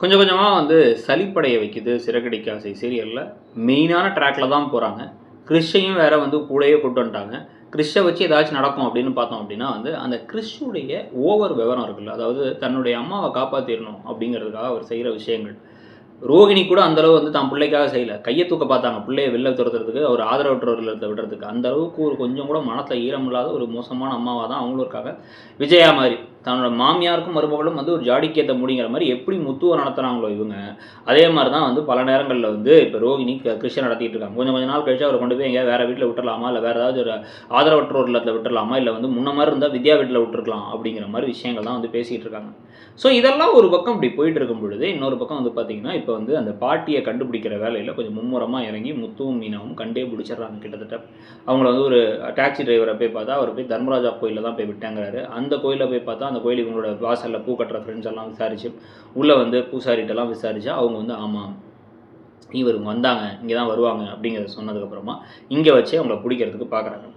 கொஞ்சம் கொஞ்சமாக வந்து சலிப்படைய வைக்குது சிறகடிக்க ஆசை சீரியலில். மெயினான ட்ராக்ல தான் போகிறாங்க. கிறிஷையும் வேற வந்து கூடயே கூட்டு வந்துட்டாங்க. கிறிஷை வச்சு ஏதாச்சும் நடக்கும் அப்படின்னு பார்த்தோம் அப்படின்னா வந்து அந்த கிறிஷுடைய ஓவர் விவரம் இருக்குல்ல, அதாவது தன்னுடைய அம்மாவை காப்பாற்றிடணும் அப்படிங்கிறதுக்காக அவர் செய்கிற விஷயங்கள். ரோகிணி கூட அந்தளவு வந்து தான் பிள்ளைக்காக செய்யலை, கையை தூக்க பார்த்தாங்க பிள்ளையை வெளில துரத்துறதுக்கு, ஒரு ஆதரவற்றோர் இல்லத்தை விடுறதுக்கு. அந்த அளவுக்கு ஒரு கொஞ்சம் கூட மனத்தில் ஈரம் இல்லாத ஒரு மோசமான அம்மாவாக தான் அவங்களும் இருக்காங்க. விஜயா மாதிரி தன்னோட மாமியாருக்கும் மருமகளும் வந்து ஒரு ஜாடிக்கேற்ற முடிங்கிற மாதிரி எப்படி முத்துவை நடத்துகிறாங்களோ இவங்க, அதே மாதிரி தான் வந்து பல நேரங்களில் வந்து இப்போ ரோகிணி கிருஷ்ணன் நடத்திட்டு இருக்காங்க. கொஞ்சம் நாள் கழிச்சு அவரை கொண்டு போய் எங்கேயாவது வேறு வீட்டில் விட்டுறலாமா, இல்லை வேறு ஏதாவது ஒரு ஆதரவற்றோர் இல்லத்தில் விட்டுறலாமா, இல்லை வந்து முன்ன மாதிரி இருந்தால் வித்யா வீட்டில் விட்டுருக்கலாம் அப்படிங்கிற மாதிரி விஷயங்கள் தான் வந்து பேசிகிட்டு இருக்காங்க. ஸோ இதெல்லாம் ஒரு பக்கம் இப்படி போயிட்டு இருக்கும் பொழுது, இன்னொரு பக்கம் வந்து பார்த்திங்கன்னா இப்போ வந்து அந்த பாட்டியை கண்டுபிடிக்கிற வேலையில் கொஞ்சம் மும்முரமாக இறங்கி முத்துவும் மீனாவும் கண்டே பிடிச்சிட்றாங்க. கிட்டத்தட்ட அவங்கள வந்து ஒரு டாக்ஸி டிரைவரை போய் பார்த்தா அவர் போய் தர்மராஜா கோயிலில் தான் போய் விட்டாங்கிறாரு. அந்த கோயிலில் போய் பார்த்தா அந்த கோயில் இவங்களோட வாசலில் பூ கட்டுற ஃப்ரெண்ட்ஸ் எல்லாம் விசாரிச்சு உள்ளே வந்து பூசாரிட்டெல்லாம் விசாரிச்சா அவங்க வந்து ஆமாம் இவங்க வந்தாங்க, இங்கே தான் வருவாங்க அப்படிங்கிறத சொன்னதுக்கப்புறமா இங்கே வச்சு அவங்கள பிடிக்கிறதுக்கு பார்க்குறாங்க.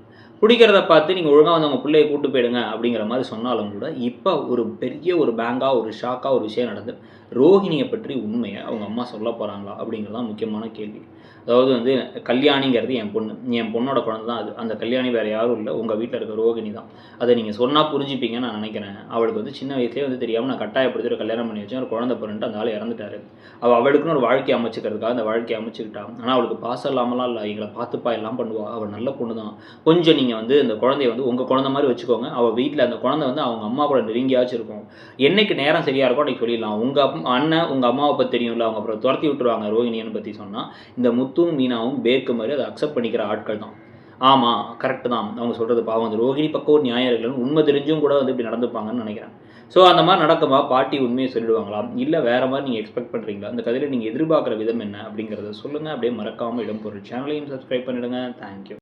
பிடிக்கிறத பார்த்து நீங்கள் ஒழுங்காக வந்து அவங்க பிள்ளையை கூட்டு போயிடுங்க அப்படிங்கிற மாதிரி சொன்னாலும் கூட இப்போ ஒரு பெரிய ஒரு பேங்காக ஒரு ஷாக்காக ஒரு விஷயம் நடந்து ரோஹிணியை பற்றி உண்மையை அவங்க அம்மா சொல்ல போகிறாங்களா அப்படிங்கிறது தான் முக்கியமான கேள்வி. அதாவது வந்து கல்யாணிங்கிறது என் பொண்ணோட குழந்தை தான். அது அந்த கல்யாணி வேறு யாரும் இல்லை, உங்கள் வீட்டில் இருக்க ரோகிணி தான். அதை நீங்கள் சொன்னால் புரிஞ்சுப்பீங்கன்னு நான் நினைக்கிறேன். அவளுக்கு வந்து சின்ன வயசுலேயே வந்து தெரியாமல் நான் கட்டாயப்படுத்தி ஒரு கல்யாணம் பண்ணி வச்சேன், ஒரு குழந்தை பிறந்துட்டு அந்த ஆள் இறந்துட்டாரு. அவளுக்குன்னு ஒரு வாழ்க்கையை அமைச்சிக்கிறதுக்காக அந்த வாழ்க்கையை அமைச்சுக்கிட்டான். ஆனால் அவளுக்கு பாசம் இல்லாமலாம் இல்லை, எங்களை பார்த்துப்பா எல்லாம் பண்ணுவா, அவள் நல்ல பொண்ணு தான். கொஞ்சம் நீங்கள் வந்து இந்த குழந்தைய வந்து உங்கள் குழந்தை மாதிரி வச்சுக்கோங்க. அவள் வீட்டில் அந்த குழந்தை வந்து அவங்க அம்மா கூட நெருங்கியாச்சும் இருக்கும். என்னைக்கு நேரம் சரியாக இருக்கும் அன்றைக்கி சொல்லிடலாம். உங்கள் அண்ணன் உங்கள் அம்மாவை பற்றி தெரியும்ல, அவங்க அப்புறம் துரத்தி விட்டுருவாங்க ரோஹிணியன்னு பற்றி சொன்னால். இந்த முத்துவும் மீனாவும் பேக்கு மாதிரி அதை அக்செப்ட் பண்ணிக்கிற ஆட்கள் தான். ஆமாம் கரெக்டு தான் அவங்க சொல்கிறது. பாவம் அந்த ரோஹிணி பக்கம் ஒரு நியாயம் இல்லைன்னு உண்மை தெரிஞ்சும் கூட வந்து இப்படி நடந்துப்பாங்கன்னு நினைக்கிறேன். ஸோ அந்த மாதிரி நடக்குமா, பாட்டி உண்மையை சொல்லிடுவாங்களா, இல்லை வேறு மாதிரி நீங்கள் எக்ஸ்பெக்ட் பண்ணுறீங்களா, அந்த கதையில் நீங்கள் எதிர்பார்க்குற விதம் என்ன அப்படிங்கிறத சொல்லுங்கள். அப்படியே மறக்காமல் இடம் பொருள் சேனலையும் சப்ஸ்கிரைப் பண்ணிவிடுங்க. தேங்க்யூ.